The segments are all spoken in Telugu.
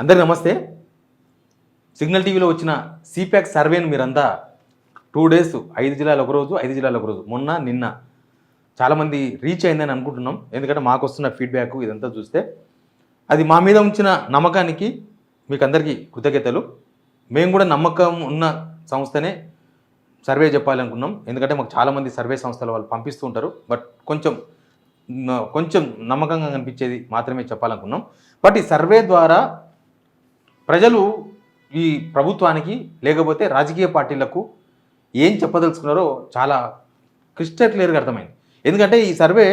అందరికీ నమస్తే. సిగ్నల్ టీవీలో వచ్చిన సిపాక్ సర్వేను మీరంతా 2 డేస్ 5 జిల్లాలు ఒకరోజు 5 జిల్లాలు ఒకరోజు మొన్న నిన్న చాలామంది రీచ్ అయిందని అనుకుంటున్నాం. ఎందుకంటే మాకు వస్తున్న ఫీడ్బ్యాక్ ఇదంతా చూస్తే అది మా మీద ఉంచిన నమ్మకానికి మీకు అందరికీ కృతజ్ఞతలు. మేము కూడా నమ్మకం ఉన్న సంస్థనే సర్వే చెప్పాలనుకున్నాం. ఎందుకంటే మాకు చాలామంది సర్వే సంస్థల వాళ్ళు పంపిస్తూ ఉంటారు. బట్ కొంచెం నమ్మకంగా కనిపించేది మాత్రమే చెప్పాలనుకున్నాం. బట్ ఈ సర్వే ద్వారా ప్రజలు ఈ ప్రభుత్వానికి లేకపోతే రాజకీయ పార్టీలకు ఏం చెప్పదలుచుకున్నారో చాలా క్రిస్టల్ క్లియర్గా అర్థమైంది. ఎందుకంటే ఈ సర్వే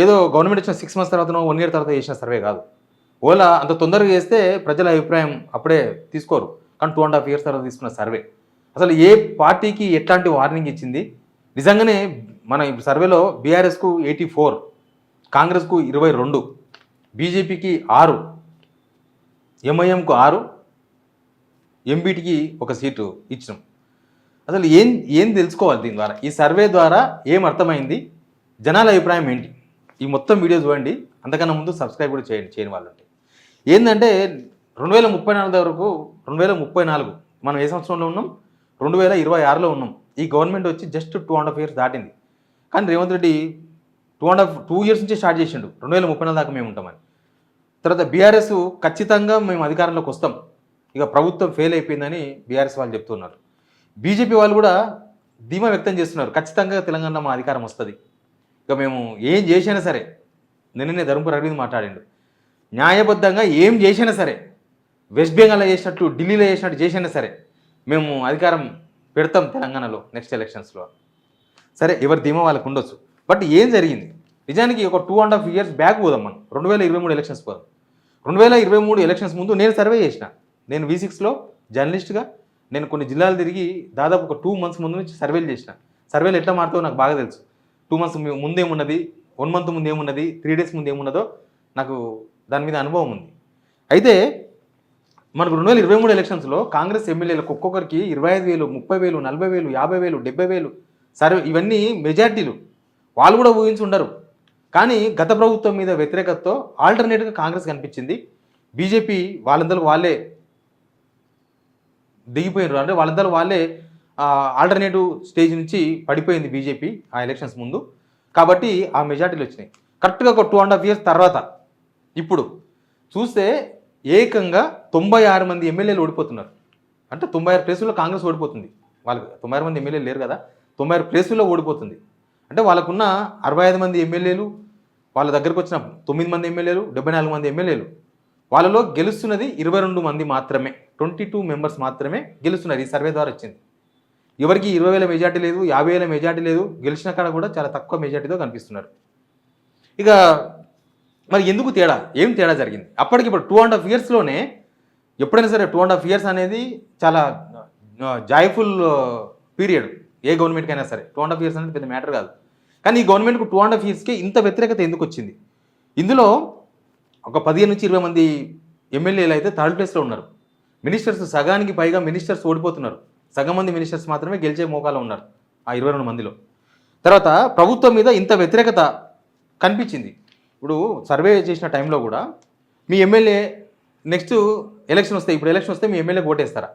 ఏదో గవర్నమెంట్ వచ్చిన 6 months తర్వాత 1 year తర్వాత చేసిన సర్వే కాదు. ఓలా అంత తొందరగా చేస్తే ప్రజల అభిప్రాయం అప్పుడే తీసుకోరు. కానీ 2.5 years తర్వాత తీసుకున్న సర్వే అసలు ఏ పార్టీకి ఎట్లాంటి వార్నింగ్ ఇచ్చింది. నిజంగానే మన సర్వేలో బీఆర్ఎస్కు 84, కాంగ్రెస్కు 22, బీజేపీకి 6, ఎంఐఎంకు 6, ఎంబీటీకి 1 సీటు ఇచ్చినాం. అసలు ఏం తెలుసుకోవాలి దీని ద్వారా? ఈ సర్వే ద్వారా ఏం అర్థమైంది, జనాల అభిప్రాయం ఏంటి? ఈ మొత్తం వీడియో చూడండి. అంతకన్నా ముందు సబ్స్క్రైబ్ కూడా చేయని వాళ్ళు ఉంటే ఏంటంటే 2034 వరకు 2034 మనం ఏ సంవత్సరంలో ఉన్నాం? 2026లో ఉన్నాం. ఈ గవర్నమెంట్ వచ్చి జస్ట్ 2.5 years దాటింది. కానీ రేవంత్ రెడ్డి 2 years నుంచి స్టార్ట్ చేసిండు 2034 దాకా మేము ఉంటామని. తర్వాత బీఆర్ఎస్ ఖచ్చితంగా మేము అధికారంలోకి వస్తాం, ఇక ప్రభుత్వం ఫెయిల్ అయిపోయిందని బీఆర్ఎస్ వాళ్ళు చెప్తున్నారు. బీజేపీ వాళ్ళు కూడా ధీమా వ్యక్తం చేస్తున్నారు, ఖచ్చితంగా తెలంగాణలో మా అధికారం వస్తుంది, ఇక మేము ఏం చేసినా సరే. నిన్ననే ధర్మపురి అరవింద్ మాట్లాడిండు, న్యాయబద్ధంగా ఏం చేసినా సరే, వెస్ట్ బెంగాల్లో చేసినట్లు ఢిల్లీలో చేసినట్టు చేసినా సరే మేము అధికారం పెడతాం తెలంగాణలో నెక్స్ట్ ఎలక్షన్స్లో. సరే, ఎవరి ధీమా వాళ్ళకు ఉండొచ్చు. బట్ ఏం జరిగింది నిజానికి? ఒక 2.5 years బ్యాక్ పోదాం మనం. 2023 ఎలక్షన్స్ పోదాం. 2023 ఎలక్షన్స్ ముందు నేను సర్వే చేసిన. నేను V6లో జర్నలిస్ట్గా నేను కొన్ని జిల్లాలు తిరిగి దాదాపు ఒక 2 months ముందు నుంచి సర్వేలు చేసిన. సర్వేలు ఎట్లా మారుతావో నాకు బాగా తెలుసు. 2 months ముందేమున్నది, 1 month ముందు ఏమున్నది, 3 days ముందు ఏమున్నదో నాకు దాని మీద అనుభవం ఉంది. అయితే మనకు 2023 ఎలక్షన్స్లో కాంగ్రెస్ ఎమ్మెల్యేలకు ఒక్కొక్కరికి 25,000, 30,000, 40,000, 50,000, 70,000 సర్వే, ఇవన్నీ మెజార్టీలు. వాళ్ళు కూడా ఊహించి ఉండరు. కానీ గత ప్రభుత్వం మీద వ్యతిరేకతతో ఆల్టర్నేట్గా కాంగ్రెస్ కనిపించింది. బీజేపీ వాళ్ళందరూ వాళ్ళే దిగిపోయినారు. అంటే వాళ్ళందరూ వాళ్ళే ఆల్టర్నేటివ్ స్టేజ్ నుంచి పడిపోయింది బీజేపీ ఆ ఎలక్షన్స్ ముందు. కాబట్టి ఆ మెజార్టీలు వచ్చినాయి. కరెక్ట్గా ఒక 2.5 years తర్వాత ఇప్పుడు చూస్తే ఏకంగా 96 మంది ఎమ్మెల్యేలు ఓడిపోతున్నారు. అంటే 96 ప్లేసుల్లో కాంగ్రెస్ ఓడిపోతుంది. వాళ్ళకి 96 మంది ఎమ్మెల్యేలు లేరు కదా, 96 ప్లేసుల్లో ఓడిపోతుంది. అంటే వాళ్ళకున్న 65 మంది ఎమ్మెల్యేలు, వాళ్ళ దగ్గరకు వచ్చిన 9 మంది ఎమ్మెల్యేలు, 74 మంది ఎమ్మెల్యేలు, వాళ్ళలో గెలుస్తున్నది 22 మంది మాత్రమే, 22 members మాత్రమే గెలుస్తున్నారు. ఈ సర్వే ద్వారా వచ్చింది. ఎవరికి 20,000 మెజార్టీ లేదు, 50,000 మెజార్టీ లేదు. గెలిచిన కాడ కూడా చాలా తక్కువ మెజార్టీతో కనిపిస్తున్నారు. ఇక మరి ఎందుకు తేడా? ఏం తేడా జరిగింది? అప్పటికి ఇప్పుడు 2.5 yearsలోనే ఎప్పుడైనా సరే 2.5 years అనేది చాలా జాయ్ఫుల్ పీరియడ్ ఏ గవర్నమెంట్కైనా సరే. 2.5 years అనేది పెద్ద మ్యాటర్ కాదు. కానీ ఈ గవర్నమెంట్కు 2.5 yearsకి ఇంత వ్యతిరేకత ఎందుకు వచ్చింది? ఇందులో ఒక 15 నుంచి 20 మంది ఎమ్మెల్యేలు అయితే 3rd ప్లేస్లో ఉన్నారు. మినిస్టర్స్ సగానికి పైగా మినిస్టర్స్ ఓడిపోతున్నారు. సగం మంది మినిస్టర్స్ మాత్రమే గెలిచే మోకాలో ఉన్నారు ఆ 22 మందిలో. తర్వాత ప్రభుత్వం మీద ఇంత వ్యతిరేకత కనిపించింది. ఇప్పుడు సర్వే చేసిన టైంలో కూడా మీ ఎమ్మెల్యే నెక్స్ట్ ఎలక్షన్ వస్తే, ఇప్పుడు ఎలక్షన్ వస్తే మీ ఎమ్మెల్యేకి ఓటేస్తారా?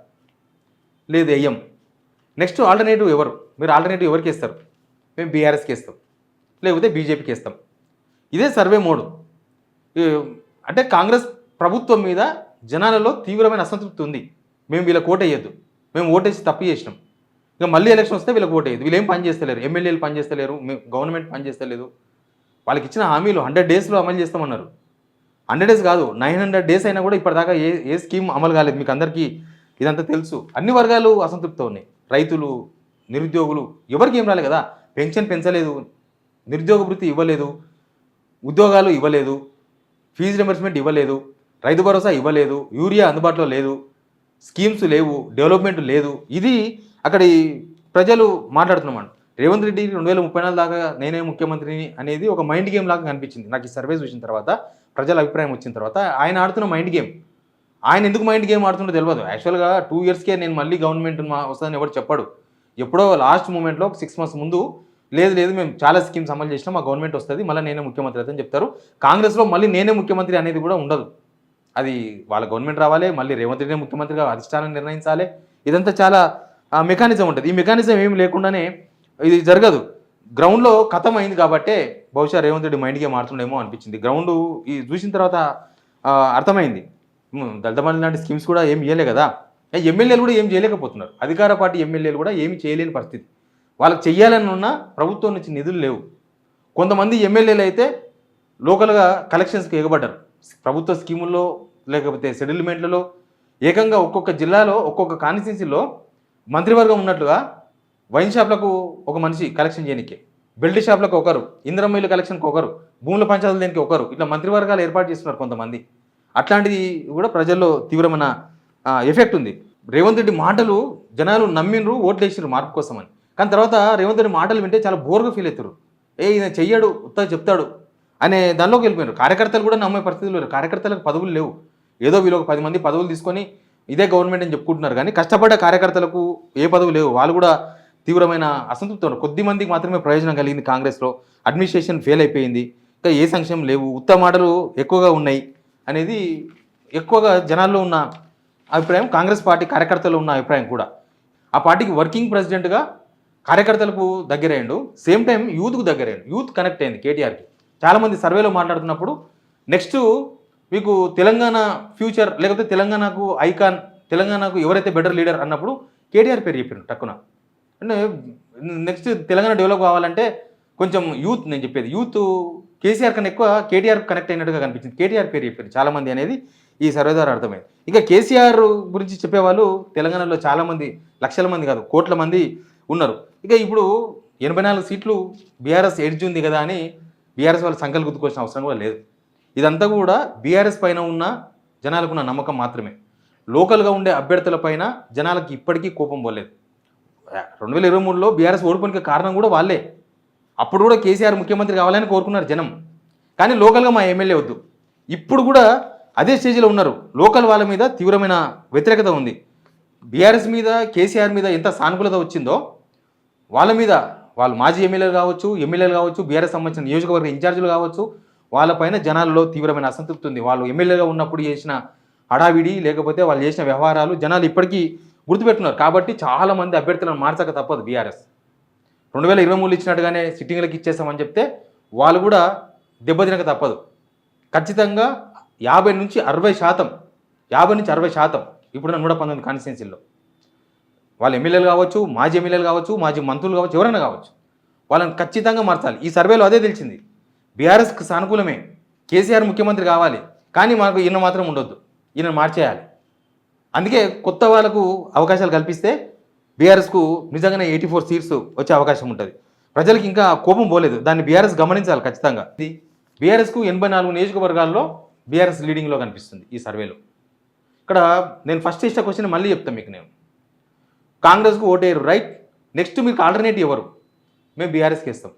లేదు, వెయ్యం. నెక్స్ట్ ఆల్టర్నేటివ్ ఎవరు? మీరు ఆల్టర్నేటివ్ ఎవరికి ఇస్తారు? మేము బీఆర్ఎస్కి ఇస్తాం, లేకపోతే బీజేపీకి ఇస్తాం. ఇదే సర్వే మోడు. అంటే కాంగ్రెస్ ప్రభుత్వం మీద జనాలలో తీవ్రమైన అసంతృప్తి ఉంది. మేము వీళ్ళకి ఓటేయద్దు, మేము ఓటేసి తప్పు చేసినాం, ఇక మళ్ళీ ఎలక్షన్ వస్తే వీళ్ళకి ఓటేయద్దు. వీళ్ళు ఏం పని చేస్తలేరు, ఎమ్మెల్యేలు పని చేస్తలేరు, గవర్నమెంట్ పని చేస్తలేదు. వాళ్ళకి ఇచ్చిన హామీలు 100 daysలో అమలు చేస్తామన్నారు. 100 days కాదు, 900 days అయినా కూడా ఇప్పటిదాకా ఏ స్కీమ్ అమలు కాలేదు. మీకు అందరికీ ఇదంతా తెలుసు. అన్ని వర్గాలు అసంతృప్తితో ఉన్నాయి. రైతులు, నిరుద్యోగులు, ఎవరికి ఏం రాలేదు కదా. పెన్షన్ పెంచలేదు, నిరుద్యోగ వృత్తి ఇవ్వలేదు, ఉద్యోగాలు ఇవ్వలేదు, ఫీజు రింబర్స్మెంట్ ఇవ్వలేదు, రైతు భరోసా ఇవ్వలేదు, యూరియా అందుబాటులో లేదు, స్కీమ్స్ లేవు, డెవలప్మెంట్ లేదు. ఇది అక్కడి ప్రజలు మాట్లాడుతున్నామండి. రేవంత్ రెడ్డి 2034 దాకా నేనే ముఖ్యమంత్రిని అనేది ఒక మైండ్ గేమ్ లాగా కనిపించింది నాకు ఈ సర్వే చూసిన తర్వాత. ప్రజల అభిప్రాయం వచ్చిన తర్వాత ఆయన ఆడుతున్న మైండ్ గేమ్. ఆయన ఎందుకు మైండ్ గేమ్ ఆడుతుందో తెలియదు. యాక్చువల్గా 2 yearsకే నేను మళ్ళీ గవర్నమెంట్ వస్తుందని ఎవరు చెప్పాడు. ఎప్పుడో లాస్ట్ మూమెంట్లో 6 months ముందు లేదు మేము చాలా స్కీమ్స్ అమలు చేసినా మా గవర్నమెంట్ వస్తుంది, మళ్ళీ నేనే ముఖ్యమంత్రి అని చెప్తారు. కాంగ్రెస్లో మళ్ళీ నేనే ముఖ్యమంత్రి అనేది కూడా ఉండదు. అది వాళ్ళ గవర్నమెంట్ రావాలి, మళ్ళీ రేవంత్ రెడ్డి ముఖ్యమంత్రిగా అధిష్టానం నిర్ణయించాలి. ఇదంతా చాలా మెకానిజం ఉంటుంది. ఈ మెకానిజం ఏమి లేకుండానే ఇది జరగదు. గ్రౌండ్లో కథం అయింది కాబట్టే బహుశా రేవంత్ రెడ్డి మైండ్ గేమ్ ఆడుతుండేమో అనిపించింది. గ్రౌండ్ ఈ చూసిన తర్వాత అర్థమైంది. దళిత బంధు లాంటి స్కీమ్స్ కూడా ఏమి ఇవ్వలే కదా, ఎమ్మెల్యేలు కూడా ఏం చేయలేకపోతున్నారు. అధికార పార్టీ ఎమ్మెల్యేలు కూడా ఏమి చేయలేని పరిస్థితి. వాళ్ళకి చెయ్యాలని ఉన్న ప్రభుత్వం నుంచి నిధులు లేవు. కొంతమంది ఎమ్మెల్యేలు అయితే లోకల్గా కలెక్షన్స్కి ఎగబడ్డారు. ప్రభుత్వ స్కీముల్లో లేకపోతే సెటిల్మెంట్లలో ఏకంగా ఒక్కొక్క జిల్లాలో ఒక్కొక్క కాన్స్టిట్యున్సీలో మంత్రివర్గం ఉన్నట్లుగా వైన్ షాప్లకు ఒక మనిషి కలెక్షన్ చేయడానికి, బెల్ట్ షాప్లకు ఒకరు, ఇంద్రమ్మ ఇల్లు కలెక్షన్కి ఒకరు, భూముల పంచాయతీల దేనికి ఒకరు, ఇట్లా మంత్రివర్గాలు ఏర్పాటు చేస్తున్నారు కొంతమంది. అట్లాంటిది కూడా ప్రజల్లో తీవ్రమైన ఎఫెక్ట్ ఉంది. రేవంత్ రెడ్డి మాటలు జనాలు నమ్మిండ్రు, ఓట్లు వేసిర్రు మార్పు కోసమని. కానీ తర్వాత రేవంత్ రెడ్డి మాటలు వింటే చాలా బోర్గా ఫీల్ అవుతారు. ఈయన చెయ్యడు, ఉత్తా చెప్తాడు అనే దానిలోకి వెళ్ళిపోయారు. కార్యకర్తలు కూడా నమ్మే పరిస్థితులు లేరు. కార్యకర్తలకు పదవులు లేవు. ఏదో వీళ్ళు ఒక 10 మంది పదవులు తీసుకొని ఇదే గవర్నమెంట్ అని చెప్పుకుంటున్నారు, కానీ కష్టపడ్డ కార్యకర్తలకు ఏ పదవులు లేవు. వాళ్ళు కూడా తీవ్రమైన అసంతృప్తి ఉన్నారు. కొద్ది మందికి మాత్రమే ప్రయోజనం కలిగింది కాంగ్రెస్లో. అడ్మినిస్ట్రేషన్ ఫెయిల్ అయిపోయింది. ఇంకా ఏ సంక్షేమం లేవు, ఉత్త మాటలు ఎక్కువగా ఉన్నాయి అనేది ఎక్కువగా జనాల్లో ఉన్న అభిప్రాయం. కాంగ్రెస్ పార్టీ కార్యకర్తలు ఉన్న అభిప్రాయం కూడా. ఆ పార్టీకి వర్కింగ్ ప్రెసిడెంట్గా కార్యకర్తలకు దగ్గరయ్యాడు, సేమ్ టైం యూత్కు దగ్గరయ్యాడు. యూత్ కనెక్ట్ అయింది కేటీఆర్కి. చాలామంది సర్వేలో మాట్లాడుతున్నప్పుడు నెక్స్ట్ మీకు తెలంగాణ ఫ్యూచర్ లేకపోతే తెలంగాణకు ఐకాన్, తెలంగాణకు ఎవరైతే బెటర్ లీడర్ అన్నప్పుడు కేటీఆర్ పేరు చెప్పారు టక్కున. అంటే నెక్స్ట్ తెలంగాణ డెవలప్ కావాలంటే కొంచెం యూత్, నేను చెప్పేది యూత్ కేసీఆర్ కన్నా ఎక్కువ కేటీఆర్ కనెక్ట్ అయినట్టుగా కనిపించింది. కేటీఆర్ పేరు చెప్పారు చాలామంది అనేది ఈ సర్వే ద్వారా అర్థమైంది. ఇక కేసీఆర్ గురించి చెప్పేవాళ్ళు తెలంగాణలో చాలామంది, లక్షల మంది కాదు కోట్ల మంది ఉన్నారు. ఇక ఇప్పుడు 84 సీట్లు బీఆర్ఎస్ ఎడ్జ్ ఉంది కదా అని బీఆర్ఎస్ వాళ్ళు సంకల్ గుర్తుకోవాల్సిన అవసరం కూడా లేదు. ఇదంతా కూడా బీఆర్ఎస్ పైన ఉన్న జనాలకున్న నమ్మకం మాత్రమే. లోకల్గా ఉండే అభ్యర్థుల పైన జనాలకి ఇప్పటికీ కోపం పోలేదు. 2023లో బీఆర్ఎస్ ఓడిపోయిన కారణం కూడా వాళ్ళే. అప్పుడు కూడా కేసీఆర్ ముఖ్యమంత్రి కావాలని కోరుకున్నారు జనం, కానీ లోకల్గా మా ఎమ్మెల్యే వద్దు. ఇప్పుడు కూడా అదే స్టేజ్లో ఉన్నారు. లోకల్ వాళ్ళ మీద తీవ్రమైన వ్యతిరేకత ఉంది. బీఆర్ఎస్ మీద కేసీఆర్ మీద ఎంత సానుకూలత వచ్చిందో వాళ్ళ మీద, వాళ్ళు మాజీ ఎమ్మెల్యేలు కావచ్చు, బీఆర్ఎస్ సంబంధించిన నియోజకవర్గ ఇన్ఛార్జీలు కావచ్చు, వాళ్ళపైన జనాల్లో తీవ్రమైన అసంతృప్తి ఉంది. వాళ్ళు ఎమ్మెల్యేగా ఉన్నప్పుడు చేసిన హడావిడి లేకపోతే వాళ్ళు చేసిన వ్యవహారాలు జనాలు ఇప్పటికీ గుర్తుపెట్టున్నారు. కాబట్టి చాలామంది అభ్యర్థులను మార్చక తప్పదు. బీఆర్ఎస్ 2023 ఇచ్చినట్టుగానే సిట్టింగ్లకు ఇచ్చేస్తామని చెప్తే వాళ్ళు కూడా దెబ్బతినక తప్పదు. ఖచ్చితంగా 50 నుంచి 60% ఇప్పుడున్న 119 కాన్స్టిట్యున్సీల్లో వాళ్ళు ఎమ్మెల్యేలు కావచ్చు, మాజీ ఎమ్మెల్యేలు కావచ్చు, మాజీ మంత్రులు కావచ్చు, ఎవరైనా కావచ్చు, వాళ్ళని ఖచ్చితంగా మార్చాలి. ఈ సర్వేలో అదే తెలిసింది. బీఆర్ఎస్కి సానుకూలమే, కేసీఆర్ ముఖ్యమంత్రి కావాలి, కానీ మాకు ఈయన మాత్రం ఉండొద్దు, ఈయన మార్చేయాలి. అందుకే కొత్త వాళ్ళకు అవకాశాలు కల్పిస్తే బీఆర్ఎస్కు నిజంగానే 84 సీట్స్ వచ్చే అవకాశం ఉంటుంది. ప్రజలకు ఇంకా కోపం పోలేదు, దాన్ని బీఆర్ఎస్ గమనించాలి ఖచ్చితంగా. ఇది బీఆర్ఎస్కు 84 నియోజకవర్గాల్లో బీఆర్ఎస్ లీడింగ్లో కనిపిస్తుంది ఈ సర్వేలో. ఇక్కడ నేను ఫస్ట్ చేసిన క్వశ్చన్ మళ్ళీ చెప్తాను మీకు. నేను కాంగ్రెస్కు ఓటేయరు, రైట్. నెక్స్ట్ మీకు ఆల్టర్నేటివ్ ఎవరు? మేము బీఆర్ఎస్కి ఇస్తాం.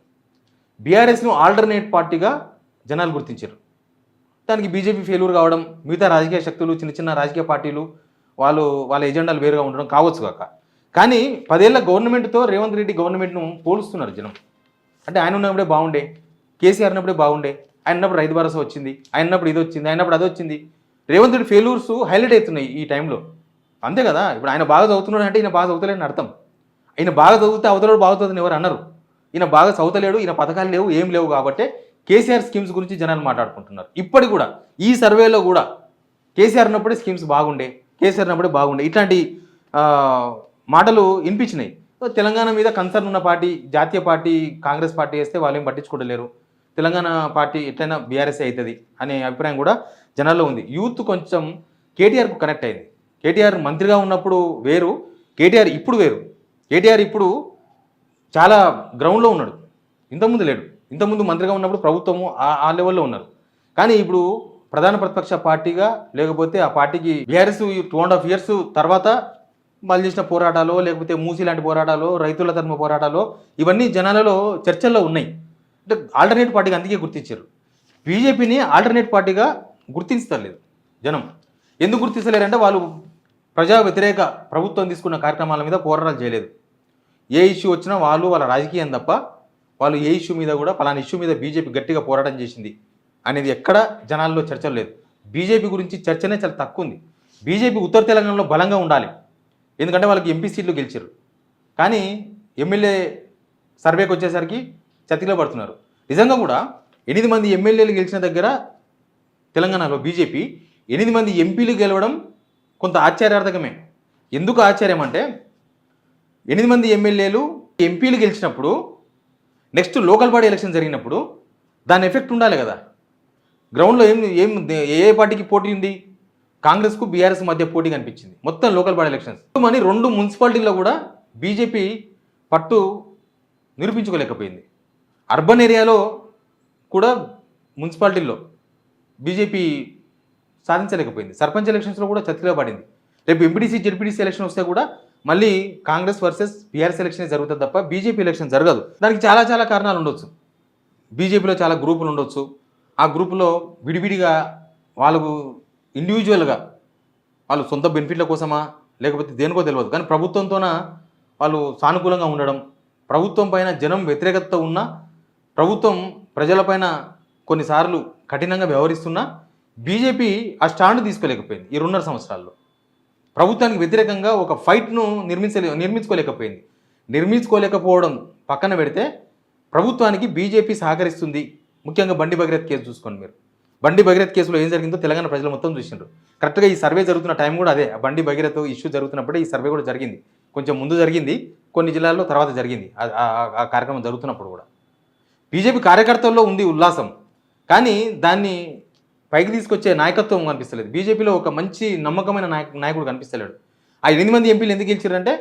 బీఆర్ఎస్ను ఆల్టర్నేట్ పార్టీగా జనాలు గుర్తించారు. దానికి బీజేపీ ఫెయిల్యూర్ కావడం, మిగతా రాజకీయ శక్తులు, చిన్న చిన్న రాజకీయ పార్టీలు వాళ్ళ ఎజెండాలు వేరుగా ఉండడం కావచ్చు కాక, కానీ 10 ఏళ్ల గవర్నమెంట్తో రేవంత్ రెడ్డి గవర్నమెంట్ను పోలుస్తున్నారు జనం. అంటే ఆయన ఉన్నప్పుడే బాగుండే, కేసీఆర్ ఉన్నప్పుడే బాగుండే, ఆయన ఉన్నప్పుడు రైతు భరోసా వచ్చింది, ఆయన ఉన్నప్పుడు ఇది వచ్చింది, ఆయన ఉన్నప్పుడు అది వచ్చింది. రేవంత్ రెడ్డి ఫెయిల్యూర్స్ హైలైట్ అవుతున్నాయి ఈ టైంలో. అంతే కదా. ఇప్పుడు ఆయన బాగా చదువుతున్నాడు అంటే ఈయన బాగా చదువుతలేని అర్థం. ఆయన బాగా చదివితే అవతలడు బాగా చదువుతుంది ఎవరు అన్నారు. ఈయన బాగా చదువుతలేడు, ఈయన పథకాలు లేవు, ఏం లేవు కాబట్టి కేసీఆర్ స్కీమ్స్ గురించి జనాలు మాట్లాడుకుంటున్నారు. ఇప్పటికి కూడా ఈ సర్వేలో కూడా కేసీఆర్ ఉన్నప్పుడే స్కీమ్స్ బాగుండే, కేసీఆర్ ఉన్నప్పుడే బాగుండే, ఇట్లాంటి మాటలు వినిపించినాయి. తెలంగాణ మీద కన్సర్న్ ఉన్న పార్టీ, జాతీయ పార్టీ కాంగ్రెస్ పార్టీ వేస్తే వాళ్ళు ఏం పట్టించుకోలేరు, తెలంగాణ పార్టీ ఎట్లయినా బీఆర్ఎస్ అవుతుంది అనే అభిప్రాయం కూడా జనాల్లో ఉంది. యూత్ కొంచెం కేటీఆర్కు కనెక్ట్ అయింది. కేటీఆర్ మంత్రిగా ఉన్నప్పుడు వేరు, కేటీఆర్ ఇప్పుడు వేరు. కేటీఆర్ ఇప్పుడు చాలా గ్రౌండ్లో ఉన్నాడు, ఇంతకుముందు లేడు. ఇంతకుముందు మంత్రిగా ఉన్నప్పుడు ప్రభుత్వము ఆ లెవెల్లో ఉన్నారు. కానీ ఇప్పుడు ప్రధాన ప్రతిపక్ష పార్టీగా లేకపోతే ఆ పార్టీకి బీఆర్ఎస్ 2.5 years తర్వాత వాళ్ళు చేసిన పోరాటాలు, లేకపోతే మూసీ లాంటి పోరాటాలు, రైతుల తరఫున పోరాటాలు, ఇవన్నీ జనాలలో చర్చల్లో ఉన్నాయి. అంటే ఆల్టర్నేట్ పార్టీగా అందుకే గుర్తించారు. బీజేపీని ఆల్టర్నేట్ పార్టీగా గుర్తించలేదు జనం. ఎందుకు గుర్తించలేరంటే వాళ్ళు ప్రజా వ్యతిరేక ప్రభుత్వం తీసుకున్న కార్యక్రమాల మీద పోరాటాలు చేయలేదు. ఏ ఇష్యూ వచ్చినా వాళ్ళ రాజకీయం తప్ప వాళ్ళు ఏ ఇష్యూ మీద కూడా పలానా ఇష్యూ మీద బీజేపీ గట్టిగా పోరాటం చేసింది అనేది ఎక్కడ జనాల్లో చర్చలు లేదు. బీజేపీ గురించి చర్చనే చాలా తక్కువ ఉంది. బీజేపీ ఉత్తర తెలంగాణలో బలంగా ఉండాలి, ఎందుకంటే వాళ్ళకి ఎంపీ సీట్లు గెలిచారు. కానీ ఎమ్మెల్యే సర్వేకి వచ్చేసరికి చతికిలో పడుతున్నారు. నిజంగా కూడా 8 మంది ఎమ్మెల్యేలు గెలిచిన దగ్గర తెలంగాణలో బీజేపీ 8 మంది ఎంపీలు గెలవడం కొంత ఆశ్చర్యార్థకమే. ఎందుకు ఆశ్చర్యం అంటే 8 మంది ఎమ్మెల్యేలు ఎంపీలు గెలిచినప్పుడు నెక్స్ట్ లోకల్ బాడీ ఎలక్షన్ జరిగినప్పుడు దాని ఎఫెక్ట్ ఉండాలి కదా. గ్రౌండ్లో ఏం ఏ పార్టీకి పోటీ ఉంది? కాంగ్రెస్కు బీఆర్ఎస్ మధ్య పోటీ కనిపించింది మొత్తం లోకల్ బాడీ ఎలక్షన్స్. మరి 2 మున్సిపాలిటీల్లో కూడా బీజేపీ పట్టు నిరూపించుకోలేకపోయింది. అర్బన్ ఏరియాలో కూడా మున్సిపాలిటీల్లో బీజేపీ సాధించలేకపోయింది. సర్పంచ్ ఎలక్షన్స్లో కూడా చతికిలో పడింది. రేపు ఎంపీటీసీ జెడ్పీటీసీ ఎలక్షన్ వస్తే కూడా మళ్ళీ కాంగ్రెస్ వర్సెస్ బీఆర్ఎస్ ఎలక్షన్ జరుగుతుంది తప్ప బీజేపీ ఎలక్షన్ జరగదు. దానికి చాలా చాలా కారణాలు ఉండొచ్చు. బీజేపీలో చాలా గ్రూపులు ఉండొచ్చు. ఆ గ్రూపులో విడివిడిగా వాళ్ళకు ఇండివిజువల్గా వాళ్ళు సొంత బెనిఫిట్ల కోసమా లేకపోతే దేనికో తెలియదు, కానీ ప్రభుత్వంతోన వాళ్ళు సానుకూలంగా ఉండడం, ప్రభుత్వం పైన జనం వ్యతిరేకత ఉన్నా ప్రభుత్వం ప్రజలపైన కొన్నిసార్లు కఠినంగా వ్యవహరిస్తున్నా బీజేపీ ఆ స్టాండ్ తీసుకోలేకపోయింది. ఈ 2.5 సంవత్సరాల్లో ప్రభుత్వానికి వ్యతిరేకంగా ఒక ఫైట్ను నిర్మించుకోలేకపోయింది. నిర్మించుకోలేకపోవడం పక్కన పెడితే ప్రభుత్వానికి బీజేపీ సహకరిస్తుంది. ముఖ్యంగా బండి భగీరథ్ కేసు చూసుకోండి మీరు. బండి భగీరథ్ కేసులో ఏం జరిగిందో తెలంగాణ ప్రజలు మొత్తం చూసిండ్రు. కరెక్ట్గా ఈ సర్వే జరుగుతున్న టైం కూడా అదే. బండి భగీరథ్ ఇష్యూ జరుగుతున్నప్పుడే ఈ సర్వే కూడా జరిగింది. కొంచెం ముందు జరిగింది, కొన్ని జిల్లాల్లో తర్వాత జరిగింది. ఆ కార్యక్రమం జరుగుతున్నప్పుడు కూడా బీజేపీ కార్యకర్తల్లో ఉంది ఉల్లాసం, కానీ దాన్ని పైకి తీసుకొచ్చే నాయకత్వం కనిపిస్తలేదు. బీజేపీలో ఒక మంచి నమ్మకమైన నాయకుడు కనిపిస్తలేడు. ఆ 8 మంది ఎంపీలు ఎందుకు గెలిచారంటే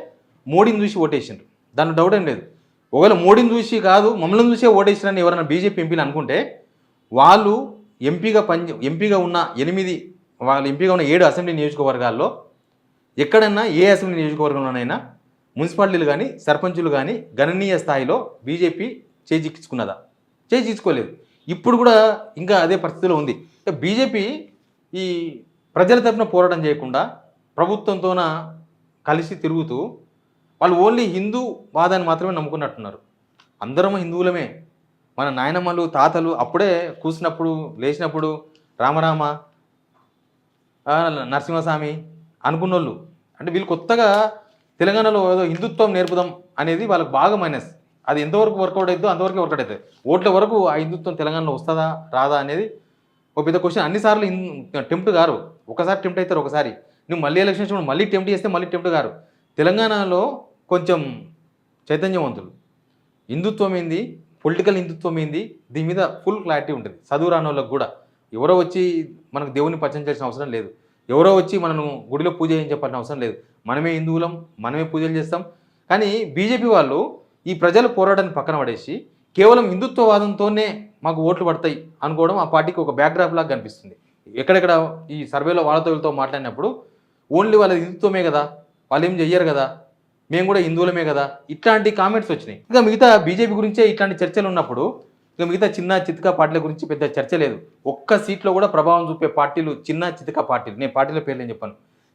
మోడీని చూసి ఓటేసిండ్రు, దాంట్లో డౌట్ ఏం లేదు. ఒకవేళ మోడీని చూసి కాదు మమ్మల్ని చూసే ఓటేసిరని ఎవరైనా బీజేపీ ఎంపీలు అనుకుంటే వాళ్ళు ఎంపీగా ఉన్న 7 అసెంబ్లీ నియోజకవర్గాల్లో ఎక్కడన్నా ఏ అసెంబ్లీ నియోజకవర్గంలోనైనా మున్సిపాలిటీలు కానీ సర్పంచులు కానీ గణనీయ స్థాయిలో బీజేపీ చేజిక్కించుకున్నదా? చేజిక్కించుకోలేదు. ఇప్పుడు కూడా ఇంకా అదే పరిస్థితిలో ఉంది. బీజేపీ ఈ ప్రజల తరపున పోరాటం చేయకుండా ప్రభుత్వంతోన కలిసి తిరుగుతూ వాళ్ళు ఓన్లీ హిందూ వాదాన్ని మాత్రమే నమ్ముకున్నట్టున్నారు. అందరం హిందువులమే, మన నాయనమ్మలు తాతలు అప్పుడే కూసినప్పుడు లేచినప్పుడు రామరామ నరసింహస్వామి అనుకున్నోళ్ళు. అంటే వీళ్ళు కొత్తగా తెలంగాణలో ఏదో హిందుత్వం నేర్పుదాం అనేది వాళ్ళకి బాగా మైనస్. అది ఎంతవరకు వర్కౌట్ అవుతుందో అంతవరకు వర్కౌట్ అవుతుంది. ఓట్ల వరకు ఆ హిందుత్వం తెలంగాణలో వస్తుందా రాదా అనేది ఒక పెద్ద క్వశ్చన్. అన్నిసార్లు టెంప్ట్ గారు, ఒకసారి టెంప్ట్ అవుతారు, ఒకసారి నువ్వు మళ్ళీ ఎలక్షన్స్ మళ్ళీ టెంప్ట్ చేస్తే మళ్ళీ టెంప్ట్ గారు. తెలంగాణలో కొంచెం చైతన్యవంతులు, హిందుత్వం ఏంది, పొలిటికల్ హిందుత్వం ఏంది, దీని మీద ఫుల్ క్లారిటీ ఉంటుంది. చదువు రాని వాళ్ళకి కూడా ఎవరో వచ్చి మనకు దేవుని పరిచయం చేసిన అవసరం లేదు, ఎవరో వచ్చి మనను గుడిలో పూజ చేయం చెప్పాల్సిన అవసరం లేదు. మనమే హిందువులం, మనమే పూజలు చేస్తాం. కానీ బీజేపీ వాళ్ళు ఈ ప్రజల పోరాటాన్ని పక్కన పడేసి కేవలం హిందుత్వవాదంతోనే మాకు ఓట్లు పడతాయి అనుకోవడం ఆ పార్టీకి ఒక బ్యాక్డ్రాప్ లాగా కనిపిస్తుంది. ఎక్కడెక్కడ ఈ సర్వేలో వాళ్ళతో వీళ్ళతో మాట్లాడినప్పుడు ఓన్లీ వాళ్ళ హిందుత్వమే కదా, వాళ్ళు ఏం చెయ్యరు కదా, మేము కూడా హిందువులమే కదా, ఇట్లాంటి కామెంట్స్ వచ్చినాయి. ఇంకా మిగతా బీజేపీ గురించే ఇట్లాంటి చర్చలు ఉన్నప్పుడు ఇక మిగతా చిన్న చితకా పార్టీల గురించి పెద్ద చర్చ లేదు. ఒక్క సీట్లో కూడా ప్రభావం చూపే పార్టీలు చిన్న చితకా పార్టీలు, నేను పార్టీల పేర్లు నేను చెప్పాను,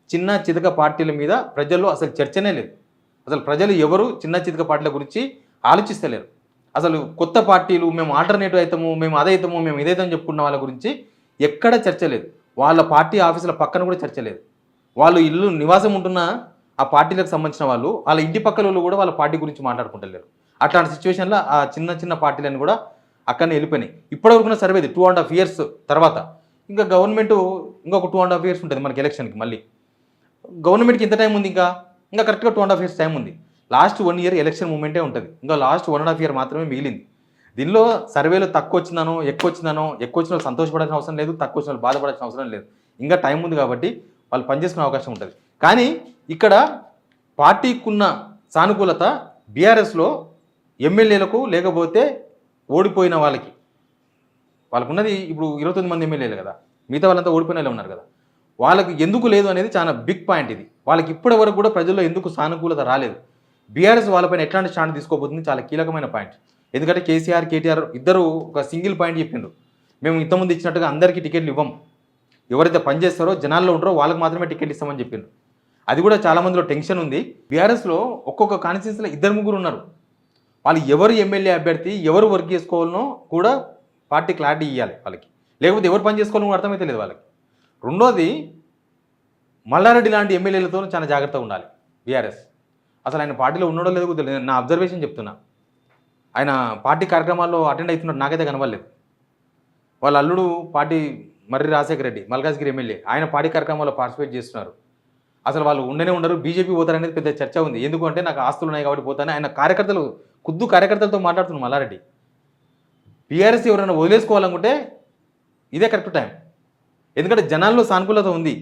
చిన్న చితక పార్టీల మీద ప్రజల్లో అసలు చర్చనే లేదు. అసలు ప్రజలు ఎవరు చిన్న చితక పార్టీల గురించి ఆలోచిస్తలేరు. అసలు కొత్త పార్టీలు మేము ఆల్టర్నేటివ్ అవుతాము, మేము అదైతాము, మేము ఇదైతామని చెప్పుకున్న వాళ్ళ గురించి ఎక్కడ చర్చ లేదు. వాళ్ళ పార్టీ ఆఫీసుల పక్కన కూడా చర్చ లేదు. వాళ్ళు ఇల్లు నివాసం ఉంటున్న ఆ పార్టీలకు సంబంధించిన వాళ్ళు వాళ్ళ ఇంటి పక్కల వాళ్ళు కూడా వాళ్ళ పార్టీ గురించి మాట్లాడుకుంటలేరు. అట్లాంటి సిచ్యువేషన్లో ఆ చిన్న చిన్న పార్టీలను కూడా అక్కడనే వెళ్ళిపోయినాయి. ఇప్పటివరకున్న సర్వేది 2.5 years తర్వాత ఇంకా గవర్నమెంట్ ఇంకొక 2.5 years ఉంటుంది మనకి ఎలక్షన్కి. మళ్ళీ గవర్నమెంట్కి ఎంత టైం ఉంది? ఇంకా కరెక్ట్గా 2.5 years టైం ఉంది. లాస్ట్ 1 year ఎలక్షన్ మూమెంటే ఉంటుంది. ఇంకా లాస్ట్ 1.5 year మాత్రమే మిగిలింది. దీనిలో సర్వేలో తక్కువ వచ్చిందనో ఎక్కువ వచ్చిన సంతోషపడాల్సిన అవసరం లేదు, తక్కువ వచ్చిన బాధపడాల్సిన అవసరం లేదు. ఇంకా టైం ఉంది కాబట్టి వాళ్ళు పనిచేసుకునే అవకాశం ఉంటుంది. కానీ ఇక్కడ పార్టీకున్న సానుకూలత బీఆర్ఎస్లో ఎమ్మెల్యేలకు లేకపోతే ఓడిపోయిన వాళ్ళకున్నది ఇప్పుడు 29 మంది ఎమ్మెల్యేలు కదా, మిగతా వాళ్ళంతా ఓడిపోయిన వాళ్ళే ఉన్నారు కదా, వాళ్ళకి ఎందుకు లేదు అనేది చాలా బిగ్ పాయింట్. ఇది వాళ్ళకి ఇప్పటి వరకు కూడా ప్రజల్లో ఎందుకు సానుకూలత రాలేదు, బీఆర్ఎస్ వాళ్ళపైన ఎట్లాంటి స్టాండ్ తీసుకోబోతుంది చాలా కీలకమైన పాయింట్. ఎందుకంటే కేసీఆర్ కేటీఆర్ ఇద్దరు ఒక సింగిల్ పాయింట్ చెప్పిండ్రు, మేము ఇంతకుముందు ఇచ్చినట్టుగా అందరికీ టికెట్లు ఇవ్వం, ఎవరైతే పనిచేస్తారో జనాల్లో ఉంటారో వాళ్ళకి మాత్రమే టికెట్ ఇస్తామని చెప్పిండ్రు. అది కూడా చాలామందిలో టెన్షన్ ఉంది. బీఆర్ఎస్లో ఒక్కొక్క కాన్స్టిట్యున్సీలో 2-3 ఉన్నారు. వాళ్ళు ఎవరు ఎమ్మెల్యే అభ్యర్థి ఎవరు వర్క్ చేసుకోవాలనో కూడా పార్టీ క్లారిటీ ఇవ్వాలి వాళ్ళకి, లేకపోతే ఎవరు పని చేసుకోవాలని అర్థమైతే లేదు వాళ్ళకి. రెండోది మల్లారెడ్డి లాంటి ఎమ్మెల్యేలతో చాలా జాగ్రత్తగా ఉండాలి బీఆర్ఎస్. అసలు ఆయన పార్టీలో ఉన్నాడో లేదో కూడా తెలియదు. నా అబ్జర్వేషన్ చెప్తున్నా. ఆయన పార్టీ కార్యక్రమాల్లో అటెండ్ అవుతున్నట్టు నాకైతే కనబడలేదు. వాళ్ళ అల్లుడు పార్టీ మర్రి రాజశేఖర రెడ్డి మల్కాజ్గిరి ఎమ్మెల్యే, ఆయన పార్టీ కార్యక్రమాల్లో పార్టిసిపేట్ చేస్తున్నారు. అసలు వాళ్ళు ఉండనే ఉండరు, బీజేపీ పోతారనేది పెద్ద చర్చ ఉంది. ఎందుకంటే నాకు ఆస్తులు ఉన్నాయి కాబట్టి పోతాను. ఆయన కార్యకర్తలతో మాట్లాడుతున్నారు మల్లారెడ్డి. బీఆర్ఎస్ ఎవరైనా వదిలేసుకోవాలనుకుంటే ఇదే కరెక్ట్ టైం. ఎందుకంటే జనాల్లో సానుకూలత ఉంది.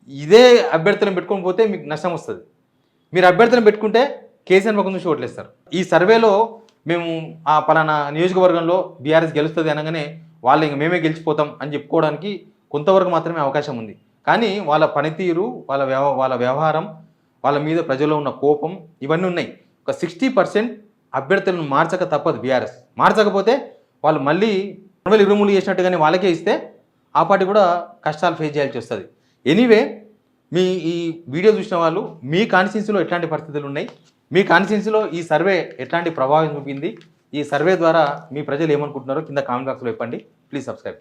ఇదే అభ్యర్థులను పెట్టుకొని పోతే మీకు నష్టం వస్తుంది. మీరు అభ్యర్థులను పెట్టుకుంటే కేసీఆర్ ముఖం చూసి ఓట్లేస్తారు. ఈ సర్వేలో మేము ఆ పలానా నియోజకవర్గంలో బీఆర్ఎస్ గెలుస్తుంది అనగానే వాళ్ళు ఇంక మేమే గెలిచిపోతాం అని చెప్పుకోవడానికి కొంతవరకు మాత్రమే అవకాశం ఉంది. కానీ వాళ్ళ పనితీరు, వాళ్ళ వ్యవహారం, వాళ్ళ మీద ప్రజల్లో ఉన్న కోపం ఇవన్నీ ఉన్నాయి. ఒక 60% అభ్యర్థులను మార్చక తప్పదు బీఆర్ఎస్. మార్చకపోతే వాళ్ళు మళ్ళీ 2023 చేసినట్టుగానే వాళ్ళకే ఇస్తే ఆ పార్టీ కూడా కష్టాలు ఫేస్ చేయాల్సి వస్తుంది. ఎనీవే, మీ ఈ వీడియో చూసిన వాళ్ళు మీ కాన్స్టిట్యున్సీలో ఎట్లాంటి పరిస్థితులు ఉన్నాయి, మీ కాన్స్టిట్యున్సీలో ఈ సర్వే ఎట్లాంటి ప్రభావం చూపింది, ఈ సర్వే ద్వారా మీ ప్రజలు ఏమనుకుంటున్నారో కింద కామెంట్ బాక్స్లో చెప్పండి. Please subscribe.